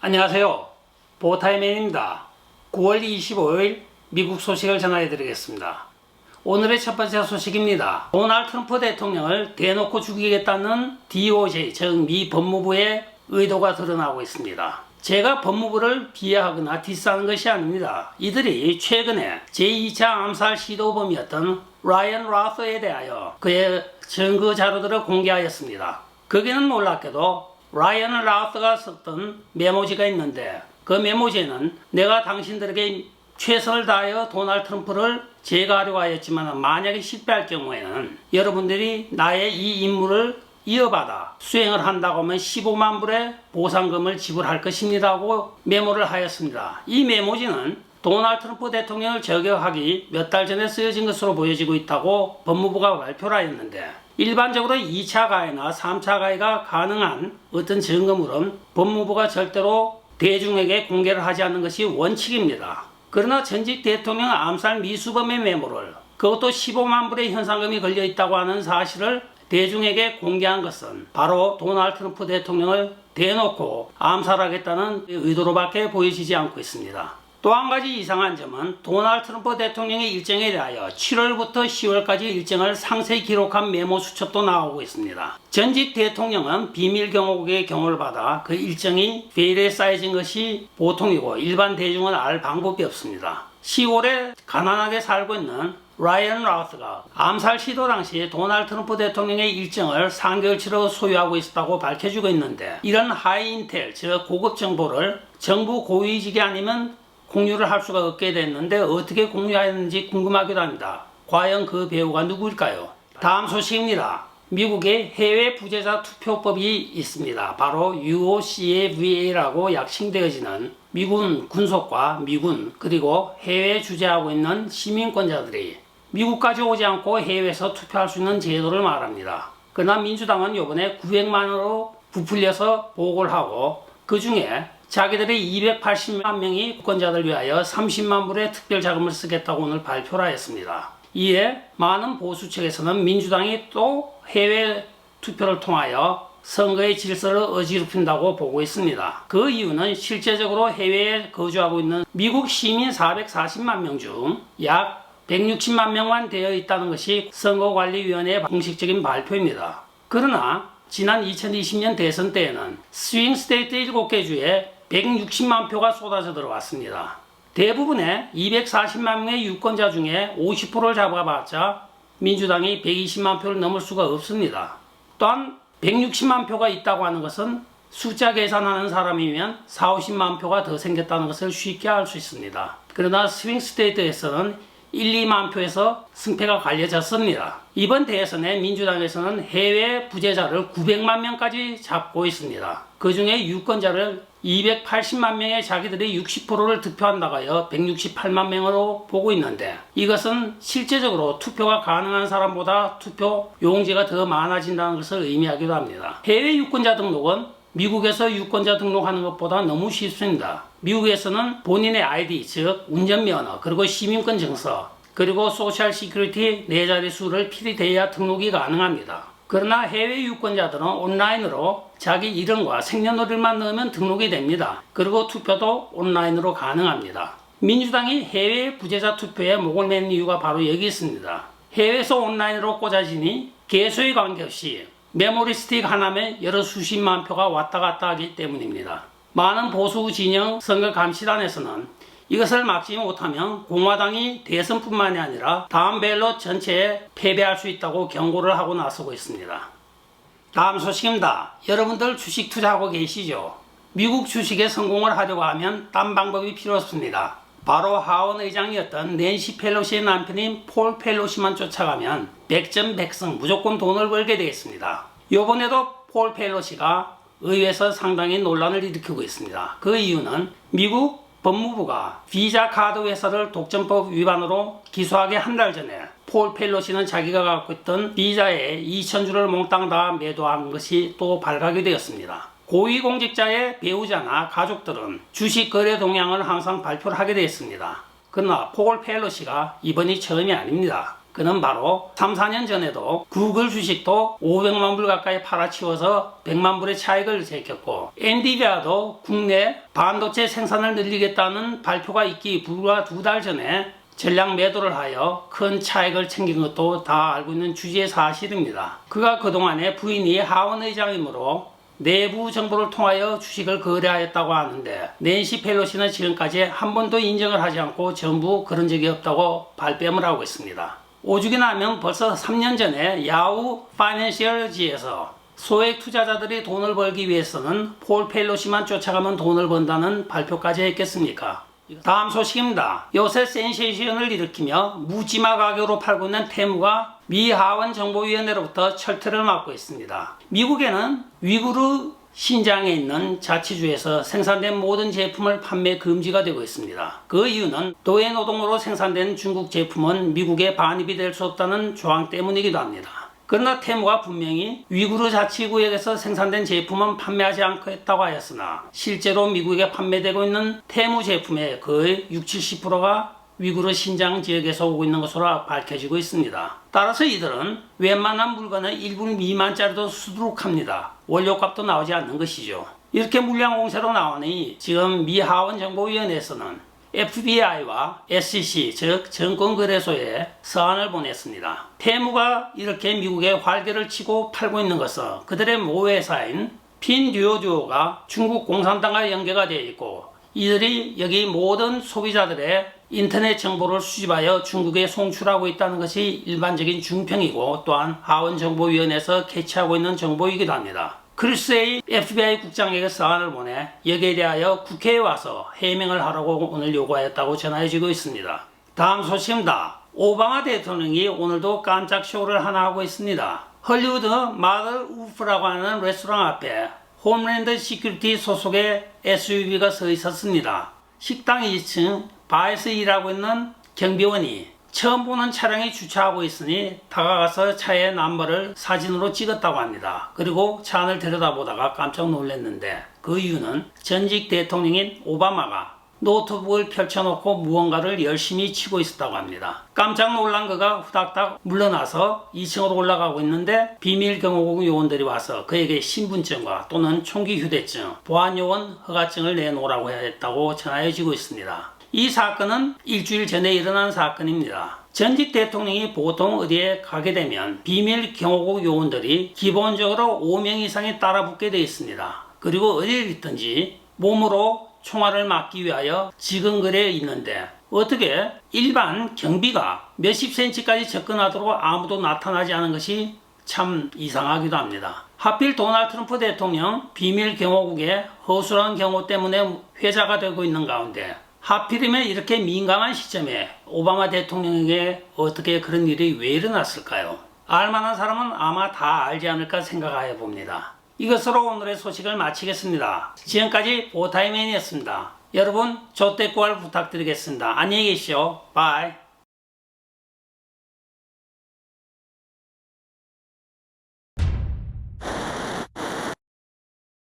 안녕하세요. 보타이맨입니다. 9월 25일 미국 소식을 전해 드리겠습니다. 오늘의 첫 번째 소식입니다. 도널드 트럼프 대통령을 대놓고 죽이겠다는 DOJ, 즉 미 법무부의 의도가 드러나고 있습니다. 제가 법무부를 비하하거나 디스하는 것이 아닙니다. 이들이 최근에 제2차 암살 시도범이었던 라이언 라서에 대하여 그의 증거 자료들을 공개하였습니다. 거기는 놀랍게도 라이언 라서가 썼던 메모지가 있는데 그 메모지에는 내가 당신들에게 최선을 다하여 도널드 트럼프를 제거하려고 하였지만 만약에 실패할 경우에는 여러분들이 나의 이 임무를 이어받아 수행을 한다고 하면 15만 불의 보상금을 지불할 것입니다 하고 메모를 하였습니다. 이 메모지는 도널드 트럼프 대통령을 저격하기 몇 달 전에 쓰여진 것으로 보여지고 있다고 법무부가 발표를 하였는데 일반적으로 2차 가해나 3차 가해가 가능한 어떤 증거물은 법무부가 절대로 대중에게 공개를 하지 않는 것이 원칙입니다. 그러나 전직 대통령 암살 미수범의 메모를 그것도 15만 불의 현상금이 걸려 있다고 하는 사실을 대중에게 공개한 것은 바로 도널드 트럼프 대통령을 대놓고 암살하겠다는 의도로밖에 보여지지 않고 있습니다. 또 한 가지 이상한 점은 도널드 트럼프 대통령의 일정에 대하여 7월부터 10월까지 일정을 상세히 기록한 메모 수첩도 나오고 있습니다. 전직 대통령은 비밀 경호국의 경호를 받아 그 일정이 페일에 쌓여진 것이 보통이고 일반 대중은 알 방법이 없습니다. 10월에 가난하게 살고 있는 라이언 라우스가 암살 시도 당시 도널드 트럼프 대통령의 일정을 3개월치로 소유하고 있었다고 밝혀지고 있는데 이런 하이인텔, 즉 고급 정보를 정부 고위직이 아니면 공유를 할 수가 없게 됐는데 어떻게 공유하였는지 궁금하기도 합니다. 과연 그 배우가 누구일까요? 다음 소식입니다. 미국의 해외 부재자 투표법이 있습니다. 바로 UOCAVA라고 약칭되어지는 미군 군속과 미군 그리고 해외에 주재하고 있는 시민권자들이 미국까지 오지 않고 해외에서 투표할 수 있는 제도를 말합니다. 그러나 민주당은 이번에 900만 원으로 부풀려서 보고를 하고 그 중에 자기들의 280만 명이 유권자들 위하여 30만 불의 특별 자금을 쓰겠다고 오늘 발표를 하였습니다. 이에 많은 보수 측에서는 민주당이 또 해외 투표를 통하여 선거의 질서를 어지럽힌다고 보고 있습니다. 그 이유는 실제적으로 해외에 거주하고 있는 미국 시민 440만 명 중 약 160만 명만 되어 있다는 것이 선거관리위원회의 공식적인 발표입니다. 그러나 지난 2020년 대선 때에는 스윙 스테이트 7개 주에 160만 표가 쏟아져 들어왔습니다. 대부분의 240만 명의 유권자 중에 50%를 잡아봤자 민주당이 120만 표를 넘을 수가 없습니다. 또한 160만 표가 있다고 하는 것은 숫자 계산하는 사람이면 4, 50만 표가 더 생겼다는 것을 쉽게 알 수 있습니다. 그러나 스윙 스테이트에서는 1, 2만 표에서 승패가 갈려졌습니다. 이번 대선에 민주당에서는 해외 부재자를 900만 명까지 잡고 있습니다. 그 중에 유권자를 280만 명의 자기들의 60%를 득표한다고 하여 168만 명으로 보고 있는데 이것은 실제적으로 투표가 가능한 사람보다 투표 용지가 더 많아진다는 것을 의미하기도 합니다. 해외 유권자 등록은 미국에서 유권자 등록하는 것보다 너무 쉽습니다. 미국에서는 본인의 아이디, 즉 운전면허, 그리고 시민권 증서, 그리고 소셜 시큐리티 4자리 수를 필히 대야 등록이 가능합니다. 그러나 해외 유권자들은 온라인으로 자기 이름과 생년월일만 넣으면 등록이 됩니다. 그리고 투표도 온라인으로 가능합니다. 민주당이 해외 부재자 투표에 목을 매는 이유가 바로 여기 있습니다. 해외에서 온라인으로 꽂아지니 개수에 관계없이 메모리 스틱 하나면 여러 수십만 표가 왔다 갔다 하기 때문입니다. 많은 보수 진영 선거감시단에서는 이것을 막지 못하면 공화당이 대선뿐만이 아니라 다음 벨롯 전체에 패배할 수 있다고 경고를 하고 나서고 있습니다. 다음 소식입니다. 여러분들 주식 투자하고 계시죠? 미국 주식에 성공을 하려고 하면 딴 방법이 필요 없습니다. 바로 하원 의장이었던 낸시 펠로시의 남편인 폴 펠로시만 쫓아가면 백전백승 무조건 돈을 벌게 되겠습니다. 이번에도 폴 펠로시가 의회에서 상당히 논란을 일으키고 있습니다. 그 이유는 미국 법무부가 비자 카드 회사를 독점법 위반으로 기소하기 한 달 전에 폴 펠로시는 자기가 갖고 있던 비자에 2,000주를 몽땅 다 매도한 것이 또 발각이 되었습니다. 고위공직자의 배우자나 가족들은 주식 거래 동향을 항상 발표를 하게 되었습니다. 그러나 폴 펠로시가 이번이 처음이 아닙니다. 그는 바로 3, 4년 전에도 구글 주식도 500만 불 가까이 팔아치워서 100만 불의 차익을 제꼈고, 엔비디아도 국내 반도체 생산을 늘리겠다는 발표가 있기 불과 2달 전에 전량 매도를 하여 큰 차익을 챙긴 것도 다 알고 있는 주지의 사실입니다. 그가 그동안에 부인이 하원 의장이므로 내부 정보를 통하여 주식을 거래하였다고 하는데, 낸시 펠로시는 지금까지 한 번도 인정을 하지 않고 전부 그런 적이 없다고 발뺌을 하고 있습니다. 오죽이나 하면 벌써 3년 전에 야후 파이낸셜지에서 소액 투자자들이 돈을 벌기 위해서는 폴 펠로시만 쫓아가면 돈을 번다는 발표까지 했겠습니까? 다음 소식입니다. 요새 센세이션을 일으키며 묻지마 가격으로 팔고 있는 테무가 미 하원 정보위원회로부터 철퇴를 맞고 있습니다. 미국에는 위구르 신장에 있는 자치주에서 생산된 모든 제품을 판매 금지가 되고 있습니다. 그 이유는 노예 노동으로 생산된 중국 제품은 미국에 반입이 될 수 없다는 조항 때문이기도 합니다. 그러나 테무가 분명히 위구르 자치구역에서 생산된 제품은 판매하지 않겠다고 하였으나, 실제로 미국에 판매되고 있는 테무 제품의 거의 60~70%가 위구르 신장 지역에서 오고 있는 것으로 밝혀지고 있습니다. 따라서 이들은 웬만한 물건은 1불 미만짜리도 수두룩합니다. 원료값도 나오지 않는 것이죠. 이렇게 물량 공세로 나오니 지금 미 하원 정보위원회에서는 FBI와 SEC, 즉 증권거래소에 서한을 보냈습니다. 테무가 이렇게 미국에 활개를 치고 팔고 있는 것은 그들의 모회사인 핀듀오듀오가 중국 공산당과 연계가 되어 있고, 이들이 여기 모든 소비자들의 인터넷 정보를 수집하여 중국에 송출하고 있다는 것이 일반적인 중평이고, 또한 하원정보위원회에서 캐치하고 있는 정보이기도 합니다. 크리스의 FBI 국장에게 서한을 보내 여기에 대하여 국회에 와서 해명을 하라고 오늘 요구하였다고 전해지고 있습니다. 다음 소식입니다. 오바마 대통령이 오늘도 깜짝 쇼를 하나 하고 있습니다. 헐리우드 마들 우프라고 하는 레스토랑 앞에 홈랜드 시큐리티 소속의 SUV가 서 있었습니다. 식당 2층 바에서 일하고 있는 경비원이 처음 보는 차량이 주차하고 있으니 다가가서 차의 넘버를 사진으로 찍었다고 합니다. 그리고 차 안을 들여다보다가 깜짝 놀랐는데, 그 이유는 전직 대통령인 오바마가 노트북을 펼쳐놓고 무언가를 열심히 치고 있었다고 합니다. 깜짝 놀란 그가 후닥닥 물러나서 2층으로 올라가고 있는데, 비밀경호국 요원들이 와서 그에게 신분증과 또는 총기 휴대증, 보안요원 허가증을 내놓으라고 했다고 전해지고 있습니다. 이 사건은 일주일 전에 일어난 사건입니다. 전직 대통령이 보통 어디에 가게 되면 비밀 경호국 요원들이 기본적으로 5명 이상이 따라붙게 되어 있습니다. 그리고 어디에 있든지 몸으로 총알을 막기 위하여 지근거려 있는데, 어떻게 일반 경비가 몇십 cm까지 접근하도록 아무도 나타나지 않은 것이 참 이상하기도 합니다. 하필 도널드 트럼프 대통령 비밀 경호국의 허술한 경호 때문에 회자가 되고 있는 가운데, 하필이면 이렇게 민감한 시점에 오바마 대통령에게 어떻게 그런 일이 왜 일어났을까요? 알만한 사람은 아마 다 알지 않을까 생각해 봅니다. 이것으로 오늘의 소식을 마치겠습니다. 지금까지 보타이맨이었습니다. 여러분, 조태꾸알 부탁드리겠습니다. 안녕히 계십시오. 바이.